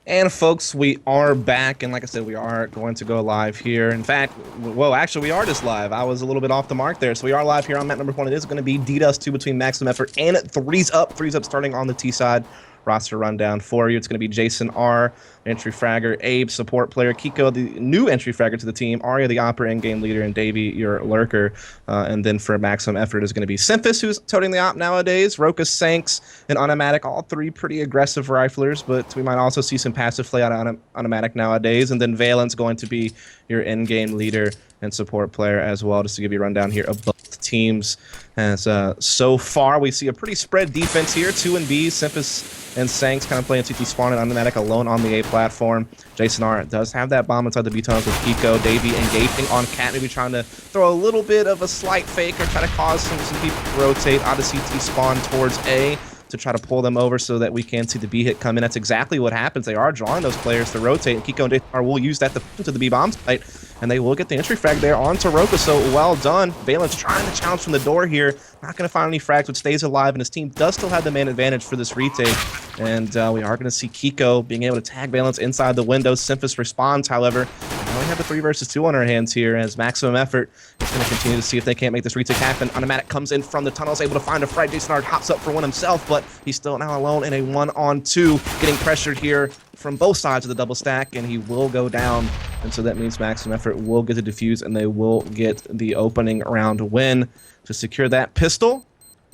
And folks, we are back, and like I said, we are going to go live here. In fact, well, actually, we are just live. I was a little bit off the mark there. So we are live here on map number 1. It is going to be D-Dust 2 between Maximum Effort and Threes Up. Threes Up starting on the T side. Roster rundown for you. It's going to be Jason R, entry fragger, Abe, support player, Kiko, the new entry fragger to the team, Arya, the opera in-game leader, and Davey, your lurker. And then for Maximum Effort is going to be Simphus, who's toting the op nowadays, Roka, Sanks, and Automatic, all three pretty aggressive riflers, but we might also see some passive play out of Automatic nowadays. And then Valent's going to be your in-game leader and support player as well, just to give you a rundown here of both teams. As so far, we see a pretty spread defense here. 2 and B, Simphus and Sanks kind of playing CT Spawn and Automatic alone on the A platform. Jason R does have that bomb inside the B tunnels with Kiko. Davey engaging on Cat, maybe trying to throw a little bit of a slight fake or try to cause some people to rotate out of CT Spawn towards A to try to pull them over so that we can see the B hit come in. That's exactly what happens. They are drawing those players to rotate, and Kiko and Jason R will use that to the B bomb site, and they will get the entry frag there onto Roka, so well done. Valent's trying to challenge from the door here. Not going to find any frags, but stays alive, and his team does still have the man advantage for this retake. And we are going to see Kiko being able to tag Valence inside the window. Simphus responds, however. Now we have a 3 versus 2 on our hands here as Maximum Effort is going to continue to see if they can't make this retake happen. Automatic comes in from the tunnels, able to find a frag. Jason R hops up for one himself, but he's still now alone in a 1-on-2, getting pressured here from both sides of the double stack, and he will go down. And so that means Maximum Effort will get the defuse, and they will get the opening round win to secure that pistol.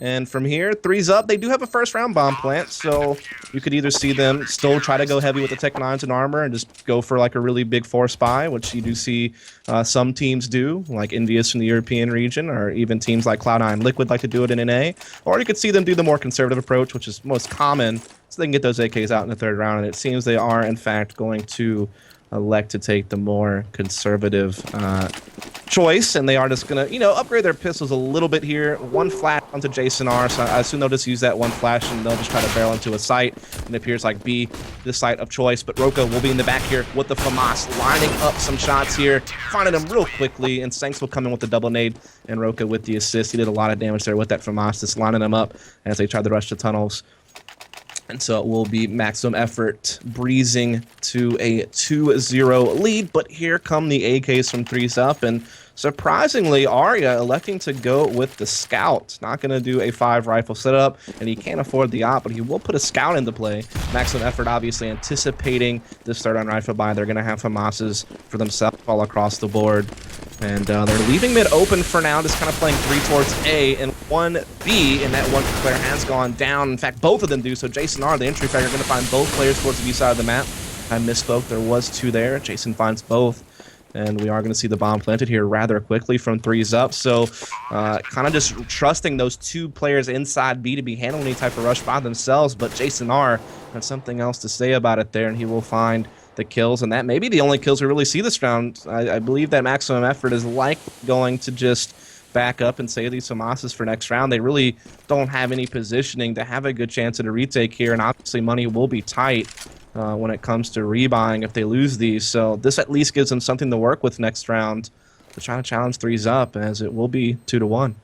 And from here, Threes Up, they do have a first round bomb plant, so you could either see them still try to go heavy with the Tech 9s and armor and just go for like a really big force buy, which you do see some teams do, like Envious from the European region, or even teams like Cloud9 Liquid like to do it in NA. Or you could see them do the more conservative approach, which is most common, so they can get those AKs out in the 3rd round. And it seems they are, in fact, going to elect to take the more conservative choice, and they are just gonna, upgrade their pistols a little bit here. 1 flash onto Jason R, so I assume they'll just use that 1 flash and they'll just try to barrel into a site, and it appears like B, the site of choice. But Roka will be in the back here with the FAMAS, lining up some shots here, finding them real quickly, and Sanks will come in with the double nade, and Roka with the assist. He did a lot of damage there with that FAMAS, just lining them up as they try to rush the tunnels. And so it will be Maximum Effort breezing to a 2-0 lead. But here come the AKs from Threes Up. And surprisingly, Arya electing to go with the Scout. Not going to do a 5 rifle setup, and he can't afford the op, but he will put a Scout into play. Maximum Effort obviously anticipating this 3rd round rifle buy. They're going to have FAMASes for themselves all across the board. And they're leaving mid open for now, just kind of playing 3 towards A and 1 B, and that 1 player has gone down. In fact, both of them do, so Jason R, the entry fragger, are going to find both players towards the B side of the map. I misspoke, there was 2 there. Jason finds both, and we are going to see the bomb planted here rather quickly from Threes Up. So kind of just trusting those 2 players inside B to be handling any type of rush by themselves, but Jason R has something else to say about it there, and he will find the kills, and that may be the only kills we really see this round. I believe that Maximum Effort is likely going to just back up and save these FAMASes for next round. They really don't have any positioning to have a good chance at a retake here, and obviously money will be tight when it comes to rebuying if they lose these. So this at least gives them something to work with next round to try to challenge Threes Up, as it will be 2-1.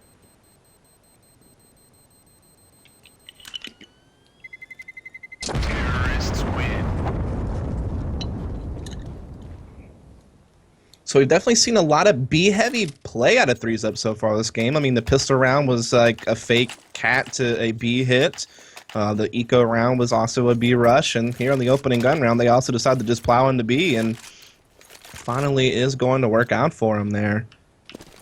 So we've definitely seen a lot of B-heavy play out of Threes Up so far this game. I mean, the pistol round was like a fake cat to a B hit. The eco round was also a B rush. And here on the opening gun round, they also decided to just plow into B. And finally is going to work out for him there.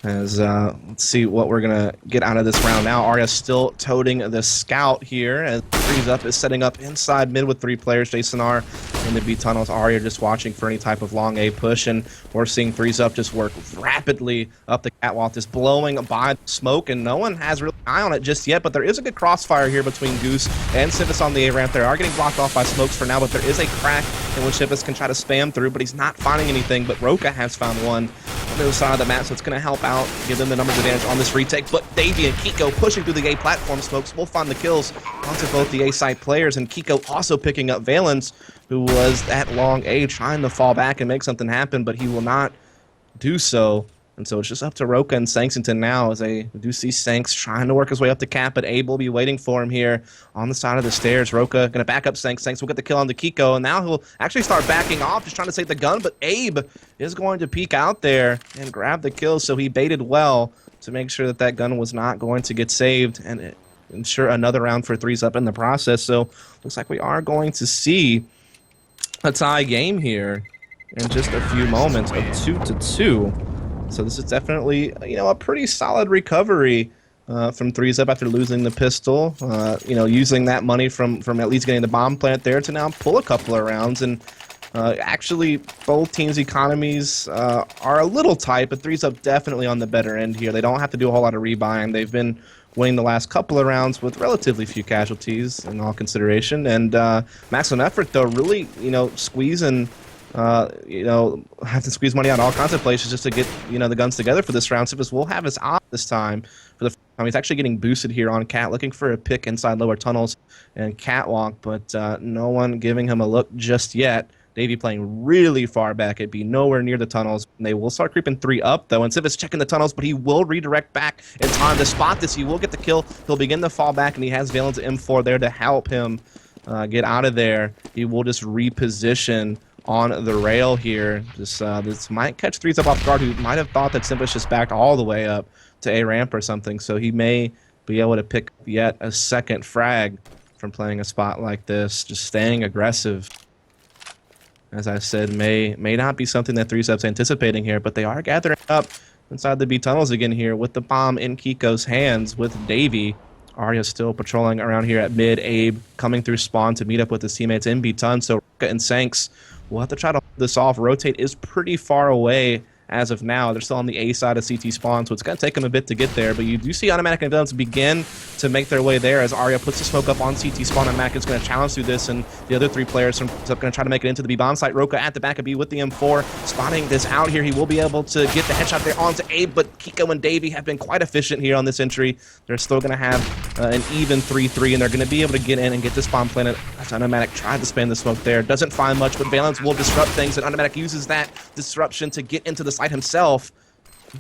As let's see what we're going to get out of this round now. Arya still toting the Scout here, as Threes Up is setting up inside mid with 3 players. Jason R in the B tunnels. Arya just watching for any type of long A push, and we're seeing Threes Up just work rapidly up the catwalk, just blowing by smoke, and no one has really an eye on it just yet, but there is a good crossfire here between Goose and Simphus on the A ramp. They are getting blocked off by smokes for now, but there is a crack in which Simphus can try to spam through, but he's not finding anything. But Roka has found one on the other side of the map, so it's going to help out, give them the numbers advantage on this retake. But Davey and Kiko pushing through the A platform. Smokes will find the kills onto both the A site players, and Kiko also picking up Valence, who was at long A trying to fall back and make something happen, but he will not do so. And so it's just up to Roka and Sanksington now as they do see Sanks trying to work his way up to Cap, but Abe will be waiting for him here on the side of the stairs. Roka going to back up Sanks. Sanks will get the kill on the Kiko, and now he'll actually start backing off, just trying to save the gun, but Abe is going to peek out there and grab the kill, so he baited well to make sure that that gun was not going to get saved and ensure another round for 3s up in the process. So looks like we are going to see a tie game here in just a few moments of 2-2. So this is definitely, a pretty solid recovery from 3s up after losing the pistol. Using that money from at least getting the bomb plant there to now pull a couple of rounds. And actually, both teams' economies are a little tight, but 3s up definitely on the better end here. They don't have to do a whole lot of rebuying. They've been winning the last couple of rounds with relatively few casualties in all consideration. And maximum effort, though, really, squeezing. Have to squeeze money out all kinds of places just to get, the guns together for this round. Civis will have his op this time for the first time. He's actually getting boosted here on Cat, looking for a pick inside lower tunnels and Catwalk, but no one giving him a look just yet. Davey playing really far back. It'd be nowhere near the tunnels. And they will start creeping 3 up, though. And Civis checking the tunnels, but he will redirect back in time to spot this. He will get the kill. He'll begin to fall back, and he has Valen's M4 there to help him get out of there. He will just reposition on the rail here. This might catch 3s up off guard, who might have thought that Simpus just backed all the way up to A ramp or something, so he may be able to pick yet a second frag from playing a spot like this. Just staying aggressive, as I said, may not be something that 3s up's anticipating here, but they are gathering up inside the B tunnels again here with the bomb in Kiko's hands with Davey. Arya still patrolling around here at mid. Abe coming through spawn to meet up with his teammates in B ton, so Roka and Sanks will have to try to hold this off. Rotate is pretty far away as of now. They're still on the A side of CT spawn, so it's going to take them a bit to get there, but you do see Automatic and Villains begin to make their way there as Arya puts the smoke up on CT spawn. Automatic is going to challenge through this, and the other 3 players are going to try to make it into the B bomb site. Roka at the back of B with the M4, spotting this out here. He will be able to get the headshot there onto Abe, but Kiko and Davey have been quite efficient here on this entry. They're still going to have an even 3-3, and they're going to be able to get in and get this bomb planted. As Automatic tried to spam the smoke there. Doesn't find much, but Valence will disrupt things, and Automatic uses that disruption to get into the site himself.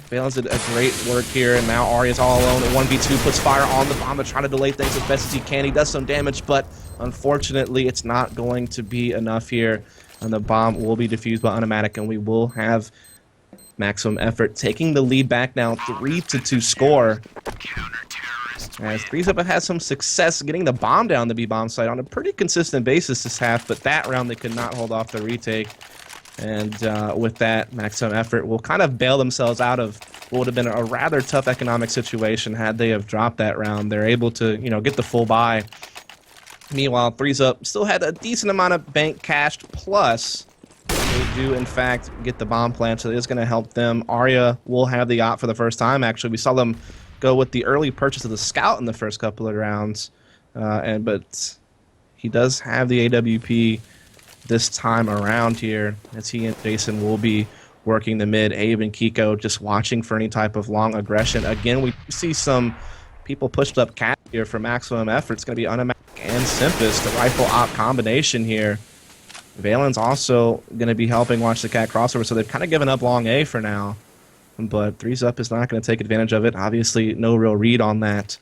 Valence did a great work here, and now Arya's all alone at 1v2, puts fire on the bomb to try to delay things as best as he can. He does some damage, but unfortunately it's not going to be enough here, and the bomb will be defused by Automatic, and we will have maximum effort taking the lead back now, 3-2 score. As 3s up has some success getting the bomb down the B bomb site on a pretty consistent basis this half, but that round they could not hold off the retake. And with that, maximum effort will kind of bail themselves out of what would have been a rather tough economic situation had they have dropped that round. They're able to, get the full buy. Meanwhile, 3s up still had a decent amount of bank cashed, plus they do, in fact, get the bomb plant, so it is going to help them. Arya will have the op for the first time, actually. We saw them go with the early purchase of the Scout in the first couple of rounds, but he does have the AWP this time around here, as he and Jason will be working the mid. Abe and Kiko just watching for any type of long aggression. Again, we see some people pushed up Cat here for maximum effort. It's going to be Automatic and Simpus, the rifle op combination here. Valen's also going to be helping watch the Cat crossover, so they've kind of given up long A for now. But 3s up is not going to take advantage of it. Obviously, no real read on that,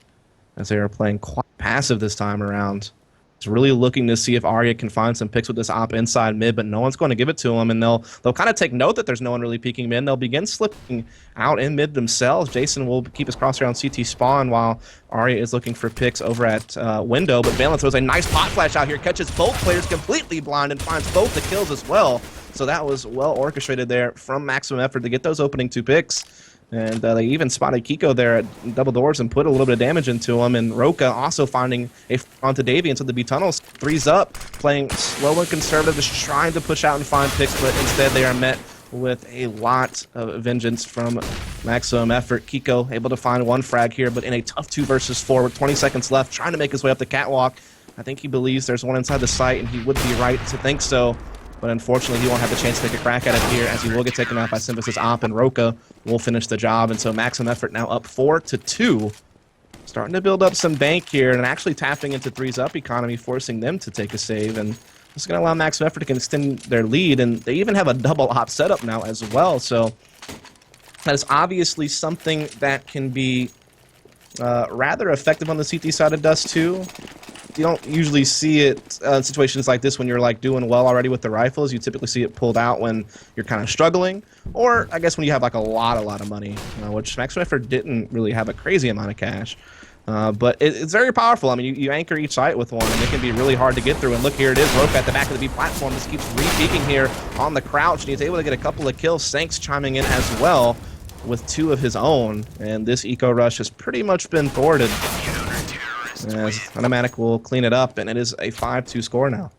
as they are playing quite passive this time around. It's really looking to see if Arya can find some picks with this op inside mid, but no one's going to give it to him, and they'll kind of take note that there's no one really peeking mid. They'll begin slipping out in mid themselves. Jason will keep his crosshair on CT spawn while Arya is looking for picks over at window, but Valence throws a nice pot flash out here, catches both players completely blind and finds both the kills as well. So that was well orchestrated there from maximum effort to get those opening 2 picks. And they even spotted Kiko there at double doors and put a little bit of damage into him. And Roka also finding a onto Davey into the B tunnels. 3s up, playing slow and conservative, just trying to push out and find picks, but instead they are met with a lot of vengeance from maximum effort. Kiko able to find 1 frag here, but in a tough 2 versus 4 with 20 seconds left, trying to make his way up the catwalk. I think he believes there's one inside the site, and he would be right to think so. But unfortunately, he won't have the chance to take a crack at it here, as he will get taken out by Simpus' op, and Roka will finish the job. And so maximum effort now up 4-2. Starting to build up some bank here, and actually tapping into 3s up economy, forcing them to take a save. And this is going to allow maximum effort to extend their lead, and they even have a double op setup now as well. So That is obviously something that can be rather effective on the CT side of Dust 2. You don't usually see it in situations like this when you're like doing well already with the rifles. You typically see it pulled out when you're kind of struggling, or I guess when you have like a lot of money, which Maximum Effort didn't really have a crazy amount of cash. But it's very powerful. I mean, you anchor each site with one, and it can be really hard to get through. And look, here it is, Roka at the back of the B platform. Just keeps re-peeking here on the crouch, and he's able to get a couple of kills. Sanks chiming in as well with 2 of his own, and this eco rush has pretty much been thwarted. As Automatic will clean it up, and it is a 5-2 score now.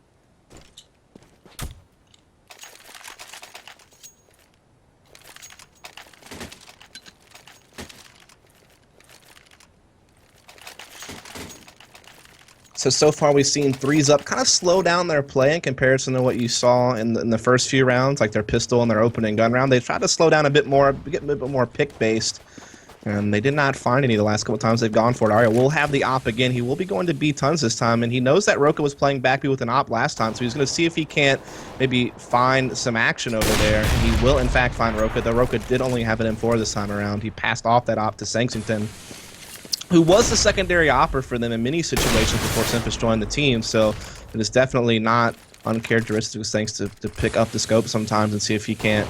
So far we've seen Threes Up kind of slow down their play in comparison to what you saw in the first few rounds, like their pistol and their opening gun round. They tried to slow down a bit more, get a bit more pick-based. And they did not find any the last couple times they've gone for it. Arya will have the op again. He will be going to B tons this time, and he knows that Roka was playing back B with an op last time, so he's going to see if he can't maybe find some action over there. He will, in fact, find Roka, though Roka did only have an M4 this time around. He passed off that op to Sanksington, who was the secondary opper for them in many situations before Simphis joined the team, so it is definitely not uncharacteristic of Sanks to pick up the scope sometimes and see if he can't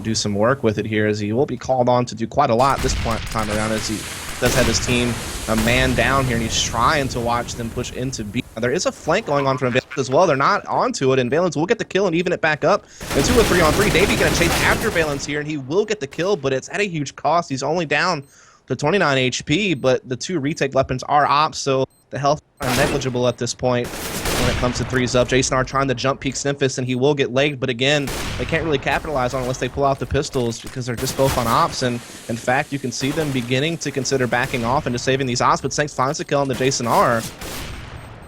do some work with it here, as he will be called on to do quite a lot this time around, as he does have his team a man down here, and he's trying to watch them push into B. There is a flank going on from Valence as well. They're not onto it, and Valence will get the kill and even it back up. And 2 or 3 on 3. Davey going to chase after Valence here, and he will get the kill, but it's at a huge cost. He's only down to 29 HP, but the 2 retake weapons are ops, so the health are negligible at this point. When it comes to Threes Up, Jason R trying to jump peek Simphis, and he will get legged, but again, they can't really capitalize on it unless they pull out the pistols, because they're just both on ops, and in fact, you can see them beginning to consider backing off and just saving these ops, but Sanks finds a kill on the Jason R.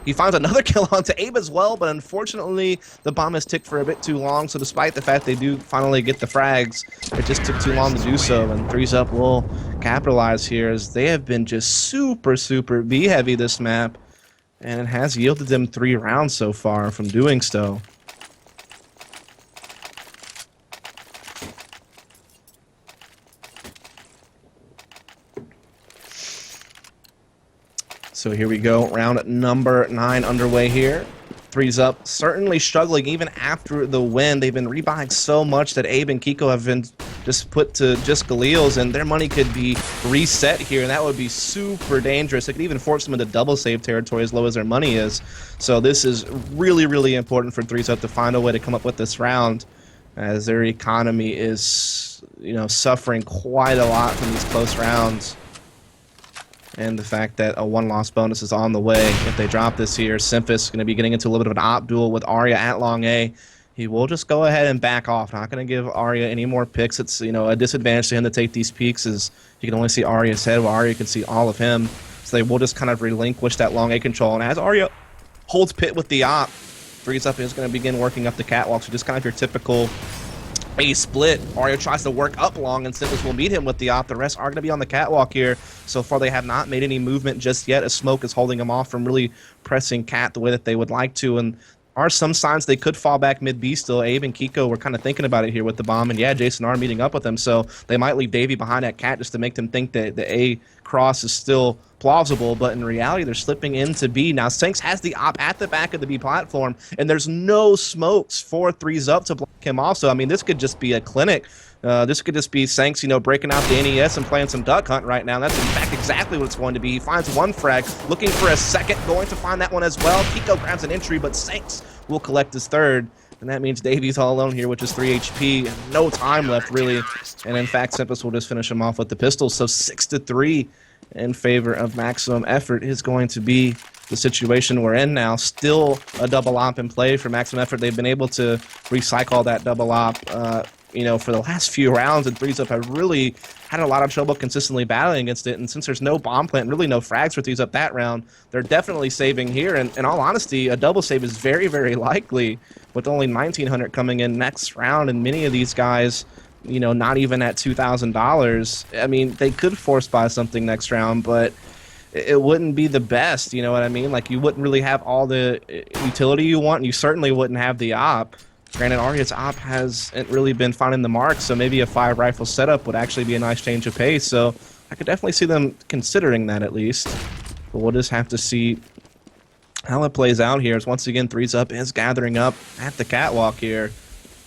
He finds another kill onto Abe as well, but unfortunately, the bomb has ticked for a bit too long, so despite the fact they do finally get the frags, it just took too long to do so, and Threes Up will capitalize here, as they have been just super B-heavy this map. And it has yielded them 3 rounds so far from doing so. So here we go, round number 9 underway here. Threes Up certainly struggling even after the win. They've been rebuying so much that Abe and Kiko have been just put to just Galil's, and their money could be reset here, and that would be super dangerous. It could even force them into double save territory as low as their money is. So this is really important for Threes Up to find a way to come up with this round, as their economy is, suffering quite a lot from these close rounds. And the fact that a 1-loss bonus is on the way if they drop this here. Simphis is going to be getting into a little bit of an op duel with Arya at long A. He will just go ahead and back off. Not going to give Arya any more picks. It's, a disadvantage to him to take these peeks, as you can only see Arya's head, while Arya can see all of him. So they will just kind of relinquish that long A control. And as Arya holds pit with the op, Threes Up is going to begin working up the catwalk. So just kind of your typical A split. Arya tries to work up long, and Simphis will meet him with the op. The rest are going to be on the catwalk here. So far, they have not made any movement just yet, as Smoke is holding them off from really pressing Cat the way that they would like to. And are some signs they could fall back mid-B still. Abe and Kiko were kind of thinking about it here with the bomb, and yeah, Jason R meeting up with them, so they might leave Davey behind at Cat just to make them think that the A cross is still plausible, but in reality, they're slipping into B. Now, Sanks has the op at the back of the B platform, and there's no smokes for Threes Up to block him off, so I mean, this could just be a clinic. This could just be Sanks, breaking out the NES and playing some duck hunt right now. That's in fact exactly what it's going to be. He finds one frag, looking for a second, going to find that one as well. Kiko grabs an entry, but Sanks will collect his third. And that means Davey's all alone here with just 3 HP and no time left, really. And in fact, Simphis will just finish him off with the pistol. So 6-3 in favor of Maximum Effort is going to be the situation we're in now. Still a double op in play for Maximum Effort. They've been able to recycle that double op for the last few rounds, and Threes Up have really had a lot of trouble consistently battling against it. And since there's no bomb plant, really no frags for Threes Up that round, they're definitely saving here. And in all honesty, a double save is very likely, with only 1,900 coming in next round, and many of these guys, not even at $2,000. I mean, they could force buy something next round, but it wouldn't be the best, you know what I mean? Like, you wouldn't really have all the utility you want, and you certainly wouldn't have the op. Granted, Arya's op hasn't really been finding the mark, so maybe a 5 rifle setup would actually be a nice change of pace. So I could definitely see them considering that at least. But we'll just have to see how it plays out here. As once again, Threes Up is gathering up at the catwalk here.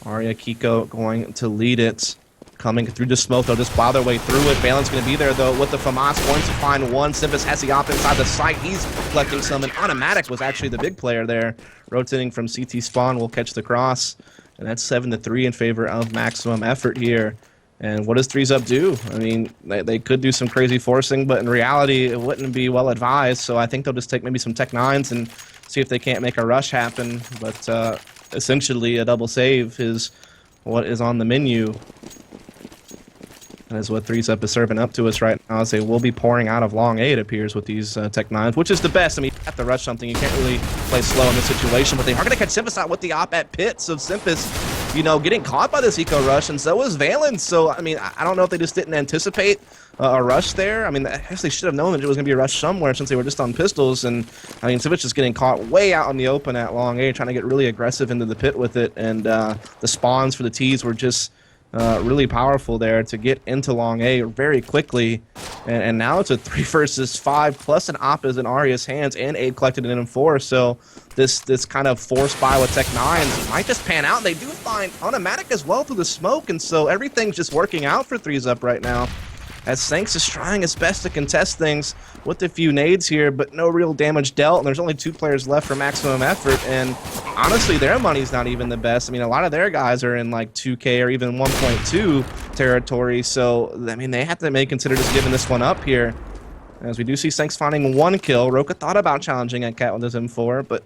Arya, Kiko going to lead it. Coming through the smoke, they'll just plow their way through it. Balin's going to be there, though, with the FAMAS going to find one. Simpus has the op inside the site. He's collecting some, and Automatic was actually the big player there. Rotating from CT spawn will catch the cross, and that's 7-3 in favor of Maximum Effort here. And what does Threes Up do? I mean, they could do some crazy forcing, but in reality, it wouldn't be well advised. So I think they'll just take maybe some Tech 9s and see if they can't make a rush happen. But essentially, a double save is what is on the menu. That is what Threes Up is serving up to us right now, as they will be pouring out of long A, it appears, with these Tech 9s, which is the best. I mean, you have to rush something. You can't really play slow in this situation, but they are going to catch Simpus out with the op at pit. So Simpus, you know, getting caught by this eco rush, and so was Valen. So, I mean, I don't know if they just didn't anticipate a rush there. I mean, I guess they should have known that it was going to be a rush somewhere since they were just on pistols. And, I mean, Simpus just getting caught way out in the open at long A, trying to get really aggressive into the pit with it. And the spawns for the T's were just really powerful there to get into long A very quickly. And now it's a 3 versus 5 plus an op is in Arya's hands and aid collected in M4. So this kind of force buy with Tech 9s might just pan out. They do find Automatic as well through the smoke, and so everything's just working out for Threes Up right now, as Sanks is trying his best to contest things with a few nades here, but no real damage dealt, and there's only 2 players left for Maximum Effort, and honestly, their money's not even the best. I mean, a lot of their guys are in like 2K or even 1.2 territory, so, I mean, they have to maybe consider just giving this one up here. As we do see Sanks finding 1 kill. Roka thought about challenging at Cat with his M4, but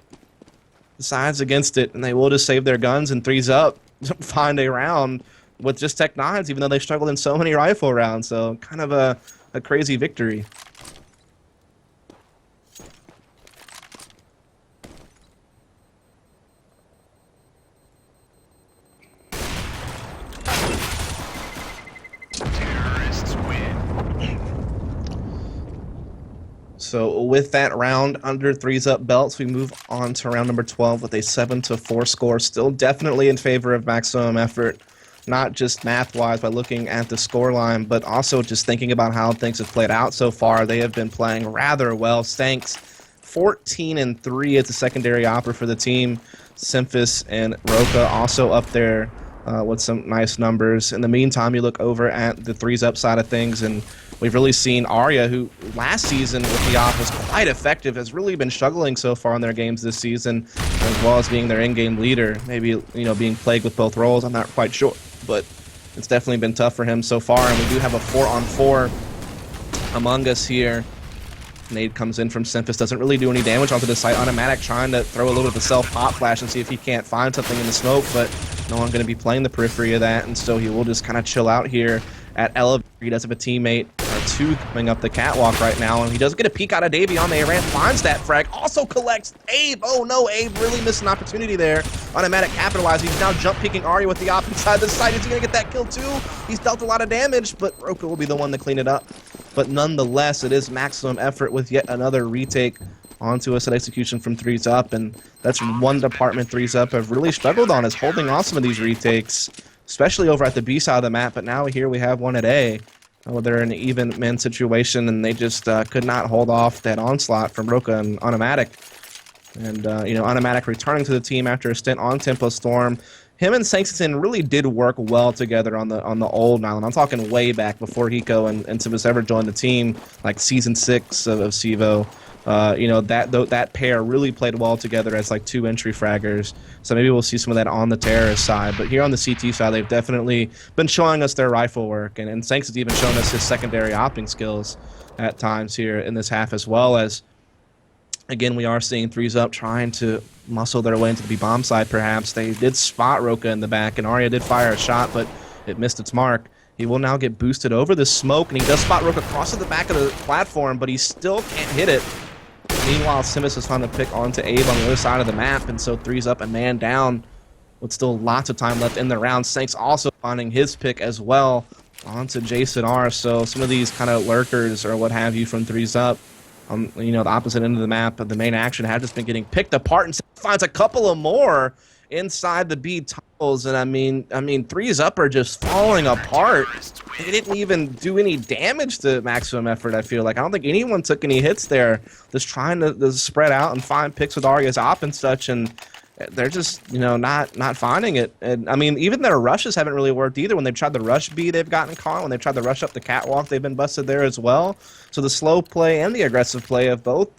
decides against it, and they will just save their guns and Threes Up find a round with just Tech 9s, even though they struggled in so many rifle rounds. So kind of a crazy victory. Terrorists win. So with that round under Threes Up belts, we move on to round number 12 with a 7-4 score. Still definitely in favor of Maximum Effort. Not just math-wise by looking at the scoreline, but also just thinking about how things have played out so far. They have been playing rather well. Sanks 14-3 as the secondary opera for the team. Simphis and Roka also up there with some nice numbers. In the meantime, you look over at the Threes Up side of things, and we've really seen Arya, who last season with the op was quite effective, has really been struggling so far in their games this season, as well as being their in-game leader. Maybe, you know, being plagued with both roles, I'm not quite sure, but it's definitely been tough for him so far. And we do have a 4-on-4 among us here. Nade comes in from Simphis, doesn't really do any damage onto the site. Automatic trying to throw a little bit of the self-pop flash and see if he can't find something in the smoke, but no one going to be playing the periphery of that, and so he will just kind of chill out here at Elevator. He does have a teammate or 2 coming up the catwalk right now, and he does get a peek out of Davey on the ramp, finds that frag, also collects Abe. Oh no, Abe really missed an opportunity there. Automatic capitalizing. He's now jump peeking Arya with the op inside the site. Is he going to get that kill too? He's dealt a lot of damage, but Roka will be the one to clean it up. But nonetheless, it is Maximum Effort with yet another retake onto us at execution from Threes Up, and that's one department Threes Up have really struggled on, is holding off some of these retakes, especially over at the B side of the map. But now here we have one at A. Oh, they're in an even men situation, and they just could not hold off that onslaught from Roka and Automatic. And you know, Automatic returning to the team after a stint on Tempo Storm. Him and Sankston really did work well together on the old Nylon. I'm talking way back before Hiko and Simpus ever joined the team, like season 6 of CEVO. You know, that pair really played well together as like 2 entry fraggers. So maybe we'll see some of that on the terrorist side. But here on the CT side, they've definitely been showing us their rifle work, and Sanks has even shown us his secondary opting skills at times here in this half, as well as, again, we are seeing Threes Up trying to muscle their way into the B-bomb side, perhaps. They did spot Roka in the back, and Arya did fire a shot, but it missed its mark. He will now get boosted over the smoke, and he does spot Roka across the back of the platform, but he still can't hit it. Meanwhile, Simus is trying to pick onto Abe on the other side of the map, and so Threes Up a man down with still lots of time left in the round. Sanks also finding his pick as well onto Jason R. So some of these kind of lurkers or what have you from Threes Up, you know, the opposite end of the map, but the main action have just been getting picked apart, and finds a couple of more inside the B And I mean, threes up are just falling apart. They didn't even do any damage to maximum effort. I feel like I don't think anyone took any hits there. Just trying to spread out and find picks with Arya's op and such, and they're just not finding it. And I mean, even their rushes haven't really worked either. When they've tried the rush B, they've gotten caught. When they've tried to rush up the catwalk, they've been busted there as well. So the slow play and the aggressive play have both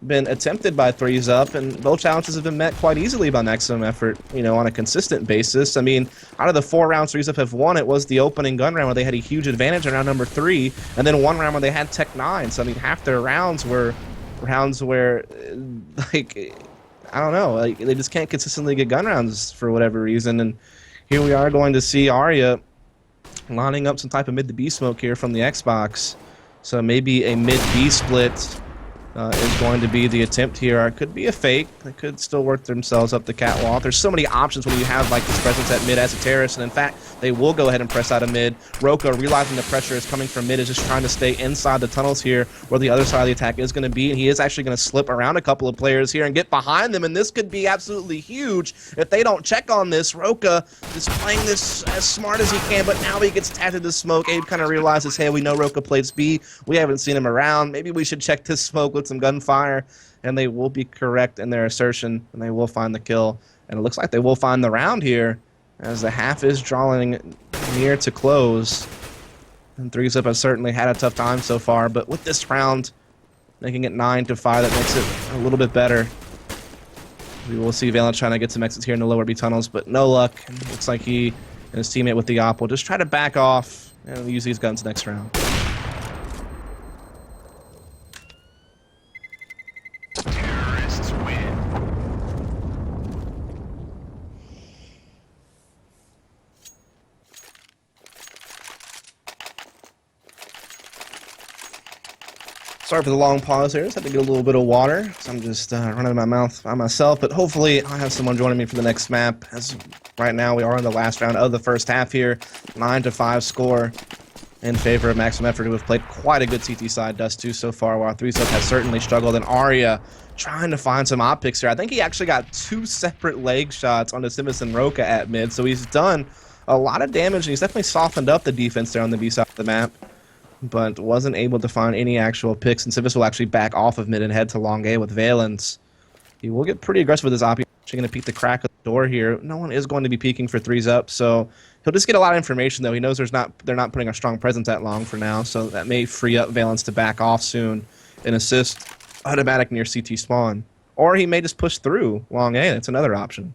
been attempted by threes up, and both challenges have been met quite easily by maximum effort, on a consistent basis. I mean, out of the 4 rounds threes up have won, it was the opening gun round where they had a huge advantage in round number 3, and then one round where they had Tech 9. So I mean, half their rounds were rounds where, like, I don't know, like, they just can't consistently get gun rounds for whatever reason. And here we are going to see Arya lining up some type of mid to B smoke here from the Xbox. So maybe a mid B split is going to be the attempt here. Or it could be a fake. They could still work themselves up the catwalk. There's so many options when you have like this presence at mid as a terrorist, and in fact, they will go ahead and press out of mid. Roka, realizing the pressure is coming from mid, is just trying to stay inside the tunnels here where the other side of the attack is going to be, and he is actually going to slip around a couple of players here and get behind them, and this could be absolutely huge if they don't check on this. Roka is playing this as smart as he can, but now he gets tagged into smoke. Abe kind of realizes, hey, we know Roka plays B. We haven't seen him around. Maybe we should check this smoke with some gunfire, and they will be correct in their assertion, and they will find the kill. And it looks like they will find the round here, as the half is drawing near to close. And threes up has certainly had a tough time so far, but with this round making it 9-5, that makes it a little bit better. We will see Valence trying to get some exits here in the lower B tunnels, but no luck. And it looks like he and his teammate with the op will just try to back off and use these guns next round. Terrorists win. Sorry for the long pause here. Just had to get a little bit of water. So I'm just running my mouth by myself. But hopefully I'll have someone joining me for the next map. As right now we are in the last round of the first half here. 9-5 score in favor of maximum effort, who have played quite a good CT side Dust 2 so far, while 3-Sub has certainly struggled. And Arya trying to find some op picks here. I think he actually got 2 separate leg shots onto Simus and Roka at mid. So he's done a lot of damage, and he's definitely softened up the defense there on the B side of the map, but wasn't able to find any actual picks. And Sivis will actually back off of mid and head to long A with Valence. He will get pretty aggressive with his op. He's actually going to peek the crack of the door here. No one is going to be peeking for threes up, so he'll just get a lot of information, though. He knows they're not putting a strong presence that long for now, so that may free up Valence to back off soon and assist automatic near CT spawn. Or he may just push through long A. That's another option.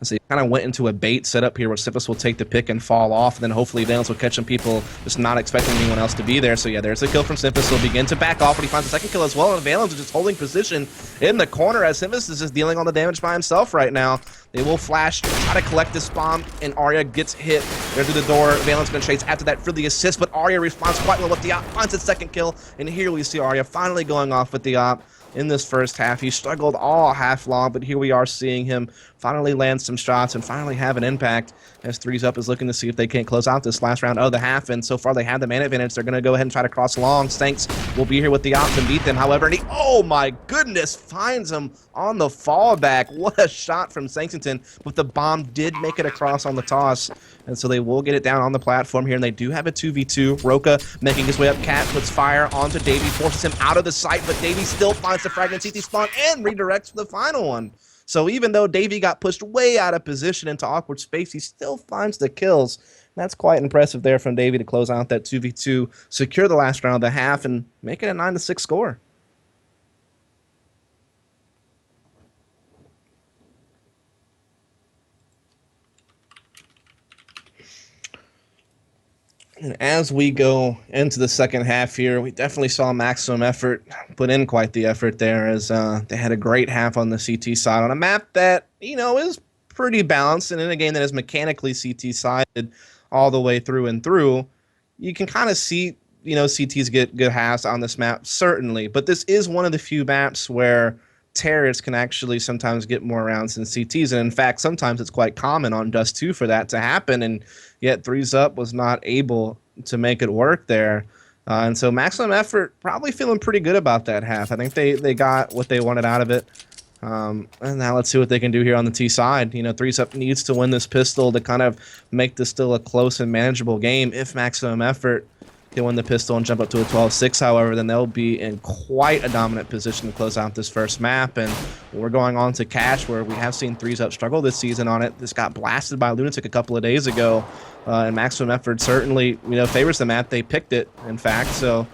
So he kind of went into a bait setup here where Sippus will take the pick and fall off, and then hopefully Valence will catch some people just not expecting anyone else to be there. So yeah, there's a kill from Sippus. He'll begin to back off when he finds the second kill as well, and Valence is just holding position in the corner as Sippus is just dealing all the damage by himself right now. They will flash, try to collect this bomb, and Arya gets hit there through the door. Valence going to chase after that for the assist, but Arya responds quite well with the op, finds its second kill, and here we see Arya finally going off with the op. In this first half, he struggled all half long, but here we are seeing him finally land some shots and finally have an impact as 3-Sub is looking to see if they can't close out this last round of the half. And so far, they have the man advantage. They're going to go ahead and try to cross long. Stanks will be here with the ops and beat them. However, and he, oh my goodness, finds him on the fallback. What a shot from Sankington, but the bomb did make it across on the toss. And so they will get it down on the platform here, and they do have a 2v2. Roka making his way up. Cat puts fire onto Davey, forces him out of the sight, but Davey still finds the fragment CT spawn and redirects for the final one. So even though Davey got pushed way out of position into awkward space, he still finds the kills. And that's quite impressive there from Davey to close out that 2v2, secure the last round of the half, and make it a 9-6 score. And as we go into the second half here, we definitely saw maximum effort put in quite the effort there, as they had a great half on the CT side on a map that, is pretty balanced, and in a game that is mechanically CT-sided all the way through and through. You can kind of see, CTs get good halves on this map, certainly, but this is one of the few maps where terrorists can actually sometimes get more rounds than CTs, and in fact, sometimes it's quite common on Dust 2 for that to happen, and yet 3-Sub was not able to make it work there. And so maximum effort, probably feeling pretty good about that half. I think they got what they wanted out of it. And now let's see what they can do here on the T side. You know, Threes Up needs to win this pistol to kind of make this still a close and manageable game. If maximum effort can win the pistol and jump up to a 12-6, however, then they'll be in quite a dominant position to close out this first map. And we're going on to Cash, where we have seen Threes Up struggle this season on it. This got blasted by Lunatic a couple of days ago. And maximum effort certainly, you know, favors the map. They picked it, in fact. So,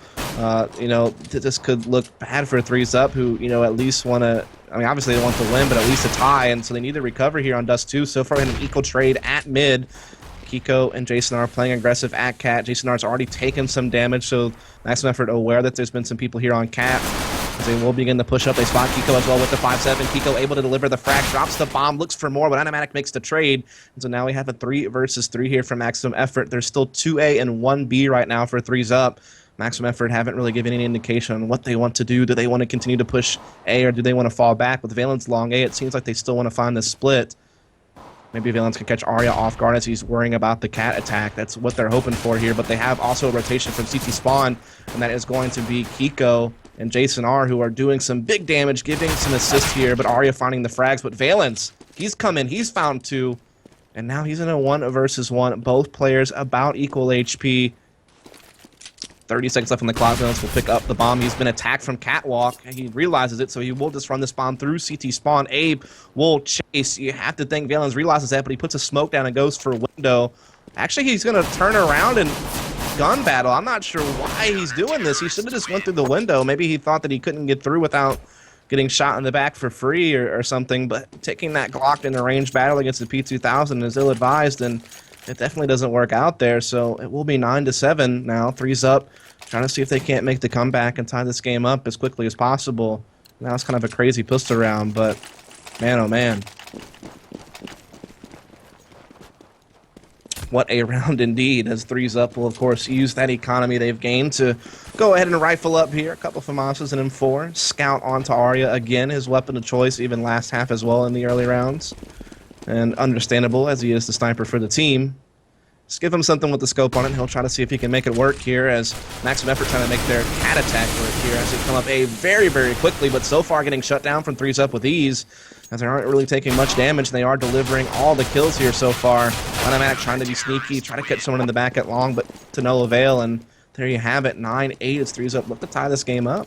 you know, this could look bad for Threes Up, who, you know, at least want to. I mean, obviously they want the win, but at least a tie, and so they need to recover here on Dust 2. So far in an equal trade at mid. Kiko and Jason are playing aggressive at Cat. Jason R's already taken some damage, so maximum effort aware that there's been some people here on Cat. As they will begin to push up. They spot Kiko as well with the 5-7. Kiko able to deliver the frag, drops the bomb, looks for more, but Animatic makes the trade. And so now we have a 3 versus 3 here for maximum effort. There's still 2A and 1B right now for Threes Up. Maximum effort haven't really given any indication on what they want to do. Do they want to continue to push A, or do they want to fall back? With Valence long A, it seems like they still want to find the split. Maybe Valence can catch Arya off guard as he's worrying about the Cat attack. That's what they're hoping for here, but they have also a rotation from CT Spawn, and that is going to be Kiko and Jason R, who are doing some big damage, giving some assist here, but Arya finding the frags. But Valence, he's come in, he's found 2, and now he's in a 1 versus 1. Both players about equal HP. 30 seconds left on the clock. Valence will pick up the bomb. He's been attacked from Catwalk, and he realizes it, so he will just run this bomb through CT Spawn. Abe will chase. You have to think Valence realizes that, but he puts a smoke down and goes for a window. Actually, he's going to turn around and gun battle. I'm not sure why he's doing this. He should have just went through the window. Maybe he thought that he couldn't get through without getting shot in the back for free or something, but taking that Glock in a range battle against the P2000 is ill-advised, and it definitely doesn't work out there. So it will be 9-7 now. Threes Up, trying to see if they can't make the comeback and tie this game up as quickly as possible. Now it's kind of a crazy pistol round, but man, oh man. What a round indeed, as Threes Up will, of course, use that economy they've gained to go ahead and rifle up here. A couple FAMASas and M4. Scout onto Arya again, his weapon of choice, even last half as well in the early rounds. And understandable, as he is the sniper for the team. Just give him something with the scope on it, and he'll try to see if he can make it work here, as maximum effort trying to make their Cat attack work here as they come up A very, very quickly, but so far getting shut down from Threes Up with ease, as they aren't really taking much damage, and they are delivering all the kills here so far. Automatic trying to be sneaky, try to catch someone in the back at long, but to no avail, and there you have it, 9-8 as Threes Up look to tie this game up.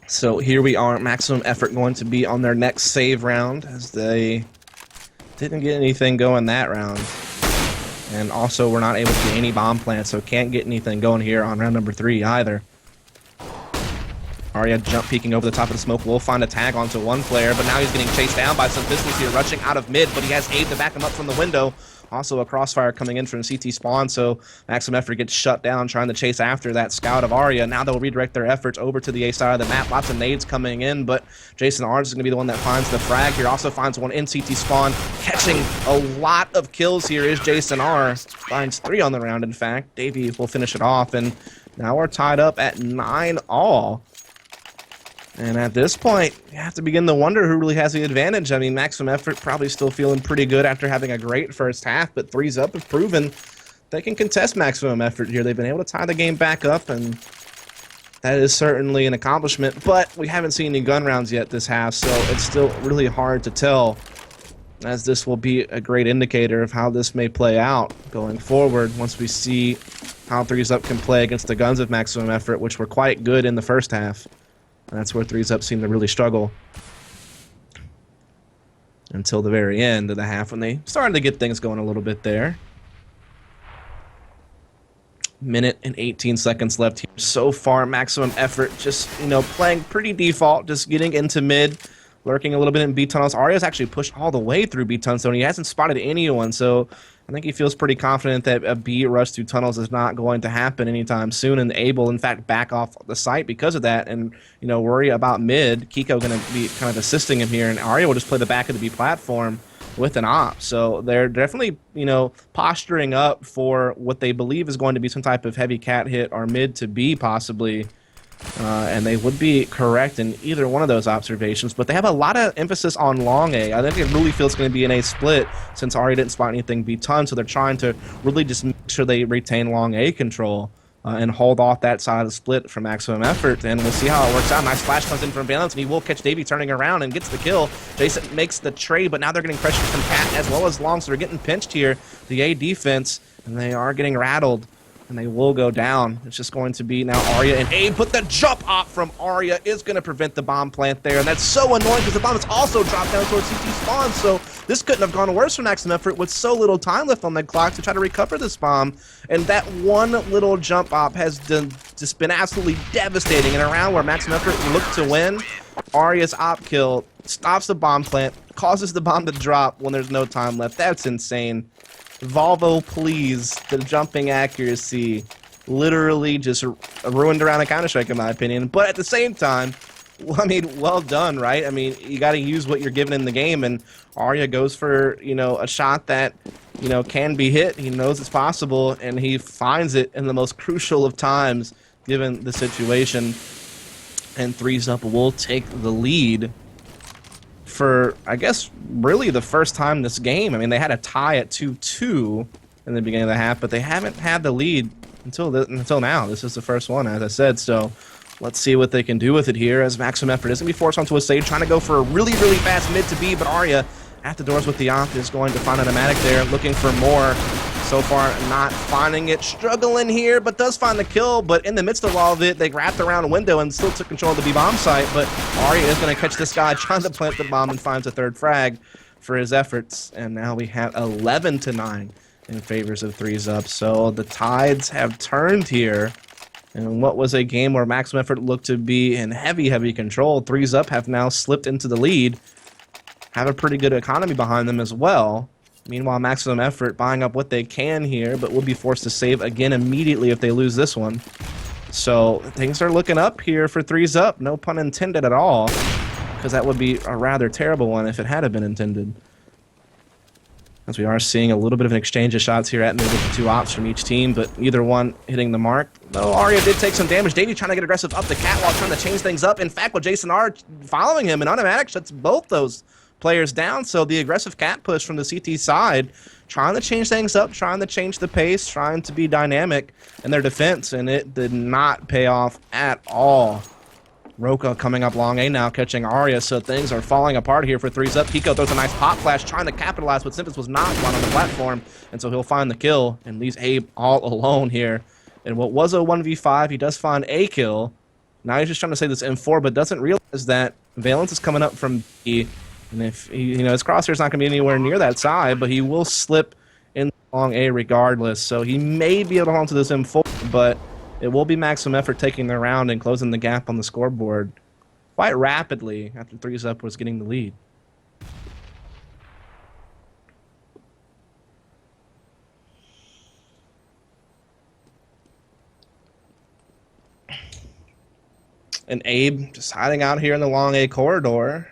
So here we are, maximum effort going to be on their next save round, as they didn't get anything going that round. And also we're not able to get any bomb plants, so can't get anything going here on round number 3 either. Arya jump peeking over the top of the smoke, will find a tag onto one player, but now he's getting chased down by some pistols here, rushing out of mid, but he has Abe to back him up from the window. Also a crossfire coming in from CT Spawn, so maximum effort gets shut down trying to chase after that scout of Arya. Now they'll redirect their efforts over to the A side of the map. Lots of nades coming in, but Jason Arns is going to be the one that finds the frag here. Also finds one in CT Spawn. Catching a lot of kills here is Jason R. Finds 3 on the round, in fact. Davey will finish it off, and now we're tied up at 9-all. And at this point, you have to begin to wonder who really has the advantage. I mean, maximum effort probably still feeling pretty good after having a great first half, but Threes Up have proven they can contest maximum effort here. They've been able to tie the game back up, and that is certainly an accomplishment, but we haven't seen any gun rounds yet this half, so it's still really hard to tell, as this will be a great indicator of how this may play out going forward once we see how Threes Up can play against the guns of maximum effort, which were quite good in the first half. And that's where Threes Up seemed to really struggle until the very end of the half, when they started to get things going a little bit there. Minute and 18 seconds left here. So far, maximum effort just, you know, playing pretty default, just getting into mid, lurking a little bit in B tunnels. Arya's actually pushed all the way through B tunnels, so he hasn't spotted anyone, so I think he feels pretty confident that a B rush through tunnels is not going to happen anytime soon, and able, in fact, back off the site because of that, and, you know, worry about mid. Kiko going to be kind of assisting him here, and Arya will just play the back of the B platform with an op. So they're definitely, you know, posturing up for what they believe is going to be some type of heavy cat hit or mid to B possibly. And they would be correct in either one of those observations, but they have a lot of emphasis on long A. I think it really feels going to be an A split since Arya didn't spot anything B ton, so they're trying to really just make sure they retain long A control and hold off that side of the split for maximum effort, and we'll see how it works out. Nice flash comes in from Valence, and he will catch Davey turning around and gets the kill. Jason makes the trade, but now they're getting pressure from Cat as well as Long, so they're getting pinched here, the A defense, and they are getting rattled. And they will go down. It's just going to be now Arya and Abe, but the jump op from Arya is going to prevent the bomb plant there, and that's so annoying because the bomb is also dropped down towards CT spawn, so this couldn't have gone worse for maximum effort with so little time left on the clock to try to recover this bomb, and that one little jump op has just been absolutely devastating. In a round where maximum effort looked to win, Arya's op kill stops the bomb plant, causes the bomb to drop when there's no time left. That's insane. Volvo, please. The jumping accuracy literally just ruined around a Counter-Strike, in my opinion. But at the same time, I mean, well done, right? I mean, you got to use what you're given in the game, and Arya goes for, you know, a shot that, you know, can be hit. He knows it's possible, and he finds it in the most crucial of times, given the situation. And 3Zup will take the lead for, I guess, really the first time this game. I mean, they had a tie at 2-2 in the beginning of the half, but they haven't had the lead until now. This is the first one, as I said, so let's see what they can do with it here, as maximum effort is going to be forced onto a stage, trying to go for a really, really fast mid to B, but Arya at the doors with the op is going to find an automatic there, looking for more. So far, not finding it. Struggling here, but does find the kill. But in the midst of all of it, they wrapped around a window and still took control of the B-bomb site. But Arya is going to catch this guy trying to plant the bomb and finds a third frag for his efforts. And now we have 11-9 in favors of 3Zup. So the tides have turned here. And what was a game where maximum effort looked to be in heavy, heavy control, 3Zup have now slipped into the lead. Have a pretty good economy behind them as well. Meanwhile, maximum effort buying up what they can here, but will be forced to save again immediately if they lose this one. So things are looking up here for 3Zup, no pun intended at all, because that would be a rather terrible one if it had been intended. As we are seeing a little bit of an exchange of shots here at mid with the two ops from each team, but neither one hitting the mark. Though Arya did take some damage. Davey trying to get aggressive up the catwalk, trying to change things up. In fact, with Jason R following him, an automatic shuts both those players down, so the aggressive cat push from the CT side, trying to change things up, trying to change the pace, trying to be dynamic in their defense, and it did not pay off at all. Roka coming up long A now, catching Arya, so things are falling apart here for 3Zup. Pico throws a nice pop flash, trying to capitalize, but Simples was not one on the platform, and so he'll find the kill, and leaves Abe all alone here. And what was a 1v5, he does find a kill. Now he's just trying to say this M4, but doesn't realize that Valence is coming up from B. And if he, you know, his crosshair's not going to be anywhere near that side, but he will slip in long A regardless. So he may be able to hold on to this M4, but it will be maximum effort taking the round and closing the gap on the scoreboard quite rapidly after 3Zup was getting the lead. And Abe just hiding out here in the long A corridor.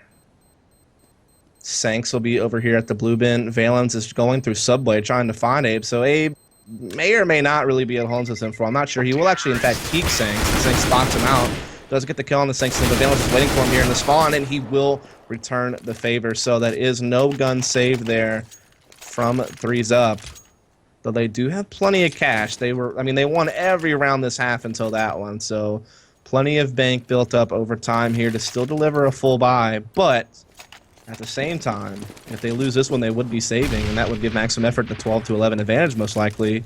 Sanks will be over here at the blue bin. Valence is going through subway trying to find Abe. So Abe may or may not really be at home to this info. I'm not sure. He will actually, in fact, peek Sanks. Sanks spots him out. Doesn't get the kill on the Sanks, but Valence is waiting for him here in the spawn, and he will return the favor. So that is no gun save there from 3Zup. Though they do have plenty of cash. They won every round this half until that one. So plenty of bank built up over time here to still deliver a full buy. But at the same time, if they lose this one, they would be saving, and that would give maximum effort the 12-11 advantage, most likely.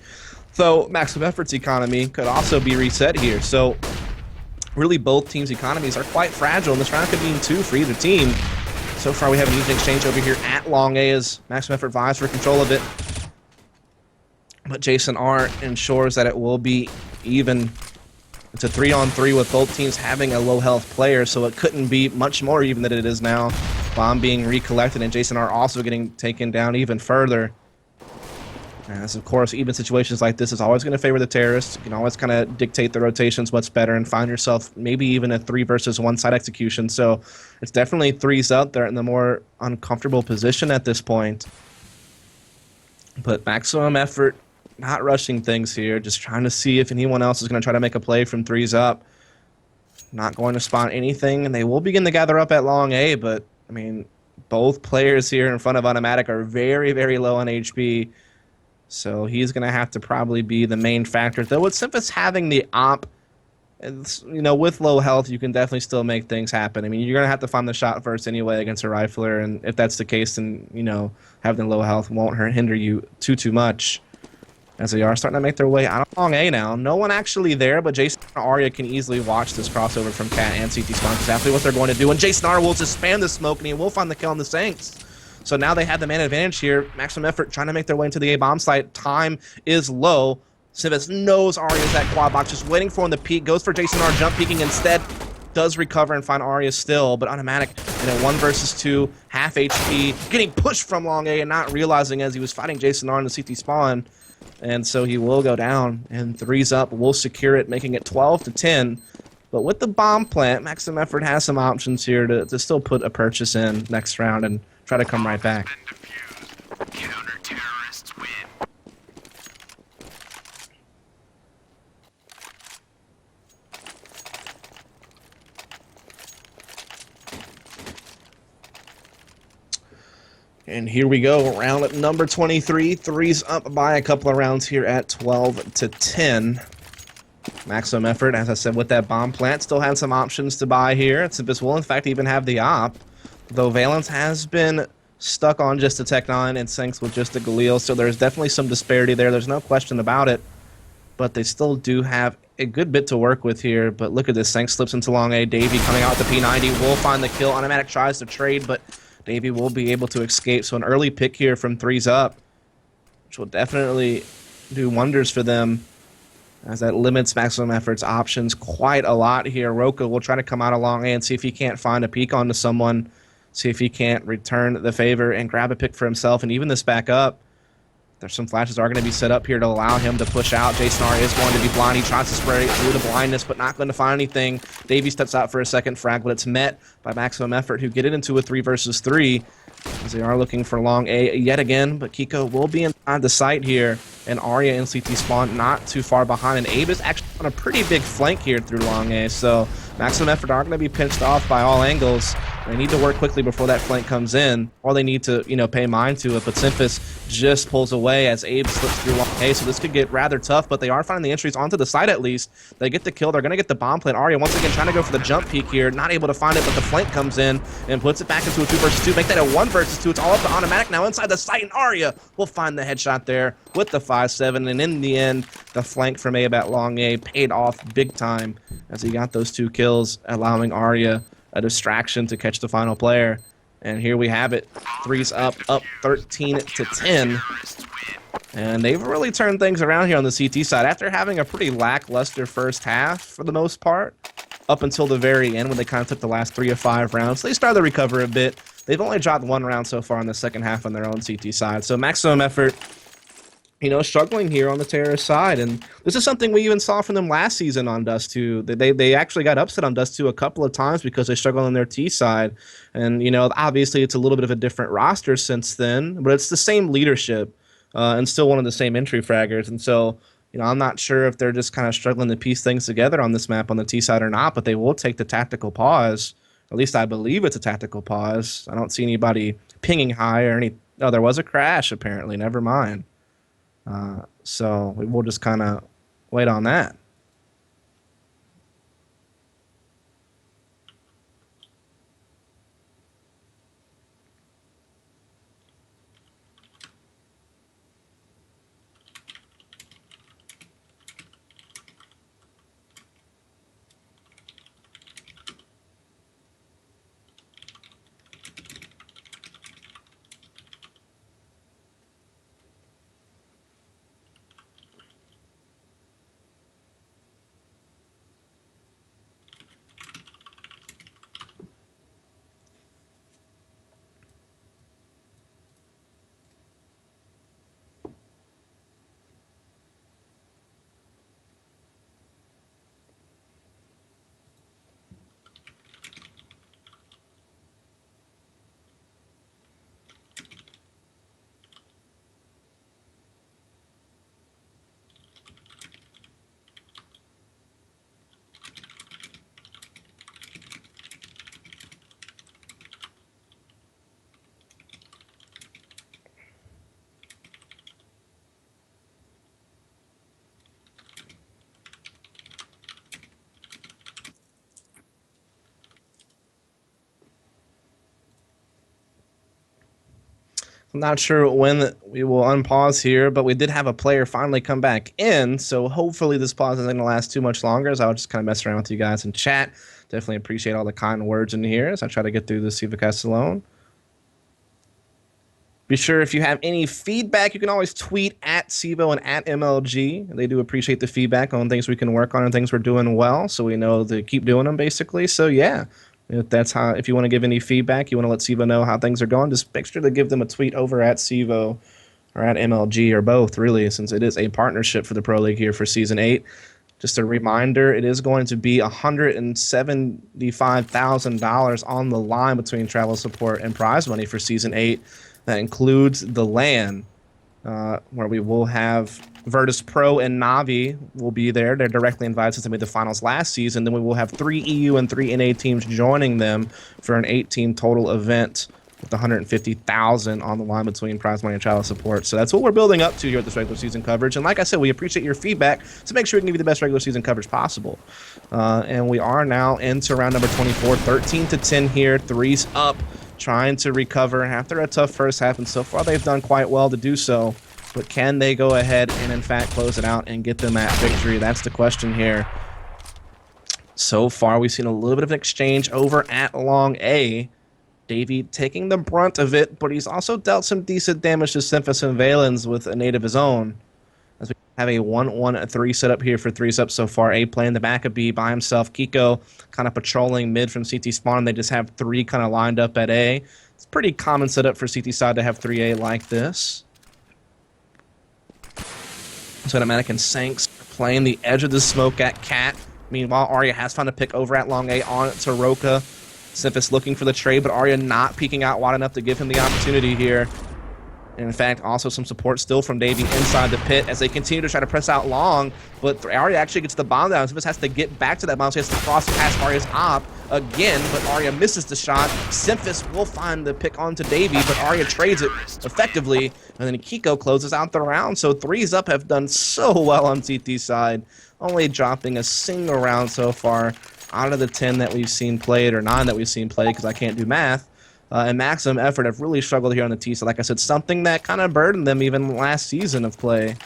Though maximum effort's economy could also be reset here. So really both teams' economies are quite fragile, and this round could mean 2 for either team. So far, we have an even exchange over here at long A as maximum effort vies for control of it. But Jason R ensures that it will be even. It's a 3-on-3 with both teams having a low health player, so it couldn't be much more even than it is now. Bomb being recollected, and Jason R also getting taken down even further. As of course, even situations like this is always going to favor the terrorists. You can always kind of dictate the rotations, what's better, and find yourself maybe even a 3 versus 1 side execution. So it's definitely 3Zup. They're in the more uncomfortable position at this point. But maximum effort, not rushing things here, just trying to see if anyone else is going to try to make a play from 3Zup. Not going to spawn anything, and they will begin to gather up at long A, but, I mean, both players here in front of Automatic are very, very low on HP, so he's going to have to probably be the main factor. Though with Simphus having the op, you know, with low health, you can definitely still make things happen. I mean, you're going to have to find the shot first anyway against a rifler, and if that's the case, then, you know, having low health won't hinder you too much. As they are starting to make their way out of long A now. No one actually there, but Jason and Arya can easily watch this crossover from Cat and CT Spawn. Exactly what they're going to do. And Jason Arya will just spam the smoke, and he will find the kill on the Saints. So now they have the man advantage here. Maximum effort trying to make their way into the A bomb site. Time is low. Civis knows Arya's that quad box, just waiting for him to peek. Goes for Jason Arya, jump peeking instead. Does recover and find Arya still, but Automatic in a 1 versus 2, half HP, getting pushed from long A and not realizing as he was fighting Jason Arya in the CT Spawn. And so he will go down, and 3's up, will secure it, making it 12-10. But with the bomb plant, Maximum Effort has some options here to still put a purchase in next round and try to come right back. Counter-terrorists win. And here we go, round number 23. 3's up by a couple of rounds here at 12-10. Maximum Effort, as I said, with that bomb plant, still has some options to buy here. Simpus will, in fact, even have the op, though Valence has been stuck on just a Tech-9 and Sinks with just a Galil, so there's definitely some disparity there. There's no question about it, but they still do have a good bit to work with here. But look at this, Sinks slips into long A. Davey coming out with the P90 will find the kill. Automatic tries to trade, but Davey will be able to escape. So an early pick here from 3's up, which will definitely do wonders for them, as that limits Maximum Effort's options quite a lot here. Roka will try to come out of long A and see if he can't find a peek onto someone, see if he can't return the favor and grab a pick for himself and even this back up. There's some flashes are going to be set up here to allow him to push out. Jason Arya is going to be blind. He tries to spray through the blindness, but not going to find anything. Davey steps out for a second frag, but it's met by Maximum Effort, who get it into a 3 versus 3, as they are looking for long A yet again. But Kiko will be inside the site here, and Arya and CT Spawn not too far behind. And Abe is actually on a pretty big flank here through long A, so Maximum Effort are going to be pinched off by all angles. They need to work quickly before that flank comes in, or they need to, you know, pay mind to it. But Simphus just pulls away as Abe slips through long A, so this could get rather tough, but they are finding the entries onto the site at least. They get the kill. They're going to get the bomb plant. Arya once again trying to go for the jump peek here, not able to find it, but the flank comes in and puts it back into a 2 versus 2. Make that a 1 versus 2. It's all up to Automatic now inside the site, and Arya will find the headshot there with the 5-7, and in the end, the flank from Abe at long A paid off big time as he got those 2 kills, allowing Arya a distraction to catch the final player. And here we have it. 3's up 13-10. And they've really turned things around here on the CT side after having a pretty lackluster first half for the most part, up until the very end when they kind of took the last 3 of 5 rounds. They started to recover a bit. They've only dropped 1 round so far in the second half on their own CT side. So Maximum Effort, you know, struggling here on the terrorist side, and this is something we even saw from them last season on Dust 2. They actually got upset on Dust 2 a couple of times because they struggled on their T side, and you know, obviously it's a little bit of a different roster since then, but it's the same leadership and still one of the same entry fraggers, and so you know, I'm not sure if they're just kind of struggling to piece things together on this map on the T side or not, but they will take the tactical pause. At least I believe it's a tactical pause. I don't see anybody pinging high or any. Oh, there was a crash apparently. Never mind. So we will just kind of wait on that. I'm not sure when we will unpause here, but we did have a player finally come back in, so hopefully this pause isn't going to last too much longer, as I'll just kind of mess around with you guys in chat. Definitely appreciate all the kind words in here as I try to get through this CEVO-Cast alone. Be sure if you have any feedback, you can always tweet at CEVO and at MLG. They do appreciate the feedback on things we can work on and things we're doing well, so we know to keep doing them, basically. So, yeah. If you want to give any feedback, you want to let CEVO know how things are going, just make sure to give them a tweet over at CEVO or at MLG or both, really, since it is a partnership for the Pro League here for Season 8. Just a reminder, it is going to be $175,000 on the line between travel support and prize money for Season 8. That includes the LAN, where we will have Virtus Pro and Navi will be there. They're directly invited since they made the finals last season. Then we will have 3 EU and 3 NA teams joining them for an 8-team total event with $150,000 on the line between prize money and travel support. So that's what we're building up to here at this regular season coverage. And like I said, we appreciate your feedback to make sure we can give you the best regular season coverage possible. And we are now into round number 24, 13-10 here, 3s up, trying to recover after a tough first half. And so far, they've done quite well to do so. But can they go ahead and, in fact, close it out and get them that victory? That's the question here. So far, we've seen a little bit of an exchange over at Long A. Davey taking the brunt of it, but he's also dealt some decent damage to Simphus and Valens with a nade of his own. As we have a 1-1-3 setup here for 3s up so far. A playing the back of B by himself. Kiko kind of patrolling mid from CT spawn. They just have 3 kind of lined up at A. It's a pretty common setup for CT side to have 3A like this. So Automatic and Sanks playing the edge of the smoke at Cat. Meanwhile, Arya has found a pick over at Long A on to Roka. Simphus looking for the trade, but Arya not peeking out wide enough to give him the opportunity here. And in fact, also some support still from Davey inside the pit as they continue to try to press out Long, but Arya actually gets the bomb down. Simphus has to get back to that bomb, so he has to cross past Arya's op again, but Arya misses the shot. Simphus will find the pick onto Davey, but Arya trades it effectively, and then Kiko closes out the round. So 3s up have done so well on CT side, only dropping a single round so far out of the 10 that we've seen played, or 9 that we've seen played, because I can't do math. And Maximum Effort have really struggled here on the T. So like I said, something that kind of burdened them even last season of play,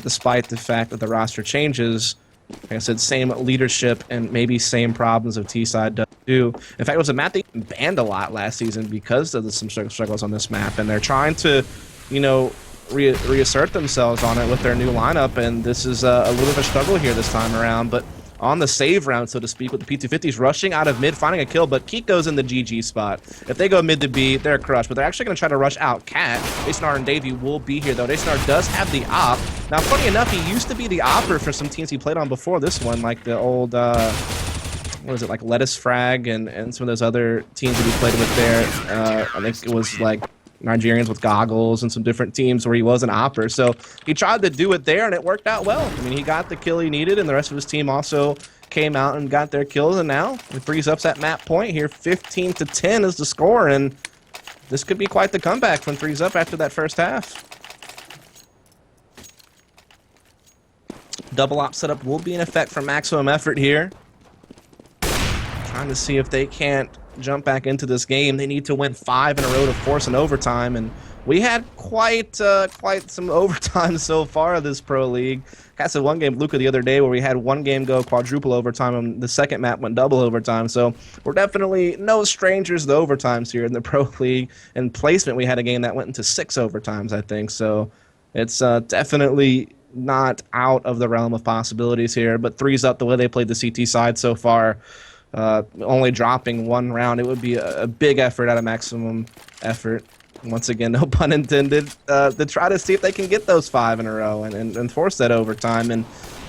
despite the fact that the roster changes. Like I said, same leadership and maybe same problems of T-side does too. In fact, it was a map they banned a lot last season because of some struggles on this map, and they're trying to, you know, reassert themselves on it with their new lineup, and this is a little bit of a struggle here this time around. But on the save round, so to speak, with the P250s rushing out of mid, finding a kill, but Kiko's in the GG spot. If they go mid to B, they're crushed, but they're actually going to try to rush out Cat. Jasonar and Davey will be here, though. Jasonar does have the op. Now, funny enough, he used to be the opper for some teams he played on before this one, like the old, what is it, like Lettuce Frag and some of those other teams that he played with there. I think it was like Nigerians with goggles and some different teams where he was an opper. So he tried to do it there, and it worked out well. I mean, he got the kill he needed, and the rest of his team also came out and got their kills. And now, with 3s ups at map point here, 15-10 is the score, and this could be quite the comeback from 3s up after that first half. Double op setup will be in effect for Maximum Effort here. Trying to see if they can't jump back into this game. They need to win 5 in a row to force an overtime, and we had quite some overtime so far this Pro League. I said one game Luca the other day where we had one game go quadruple overtime, and the second map went double overtime. So we're definitely no strangers to overtimes here in the Pro League. And placement, we had a game that went into 6 overtimes, I think. So it's definitely not out of the realm of possibilities here. But 3s up the way they played the CT side so far. Only dropping 1 round, it would be a big effort out of Maximum Effort. Once again, no pun intended, to try to see if they can get those 5 in a row and force that overtime. And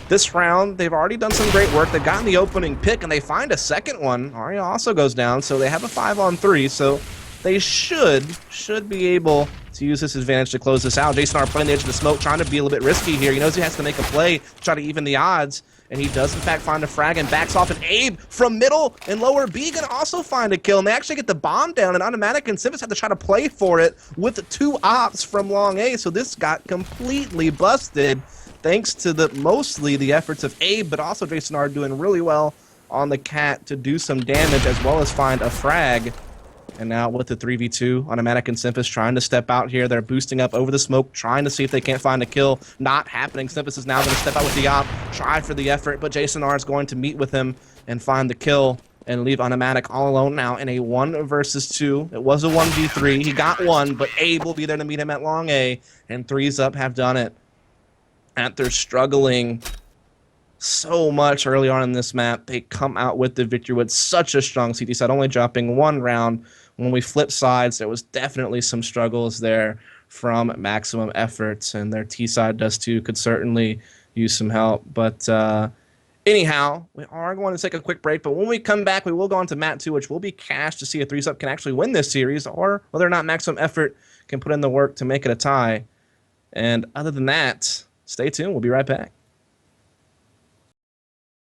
this round, they've already done some great work. They've gotten the opening pick, and they find a second one. Arya also goes down, so they have a 5-on-3. So they should be able to use this advantage to close this out. Jasonar playing the edge of the smoke, trying to be a little bit risky here. He knows he has to make a play to try to even the odds. And he does, in fact, find a frag and backs off. And Abe from middle and lower B going to also find a kill. And they actually get the bomb down. And Automatic and Simphus have to try to play for it with 2 ops from Long A. So this got completely busted thanks to mostly the efforts of Abe, but also Jasonar doing really well on the Cat to do some damage as well as find a frag. And now with the 3v2, Automatic and Sympus trying to step out here. They're boosting up over the smoke, trying to see if they can't find a kill. Not happening. Sympus is now going to step out with the op, try for the effort, but Jason R is going to meet with him and find the kill and leave Automatic all alone now in a 1 versus 2. It was a 1v3. He got one, but Abe will be there to meet him at long A, and Threes Up have done it. After struggling so much early on in this map, they come out with the victory with such a strong CT side, only dropping 1 round. When we flip sides, there was definitely some struggles there from Maximum Efforts, and their T side does too, could certainly use some help. But anyhow, we are going to take a quick break, but when we come back, we will go on to Mat 2, which will be cash to see if Threes Up can actually win this series, or whether or not Maximum Effort can put in the work to make it a tie. And other than that, stay tuned. We'll be right back.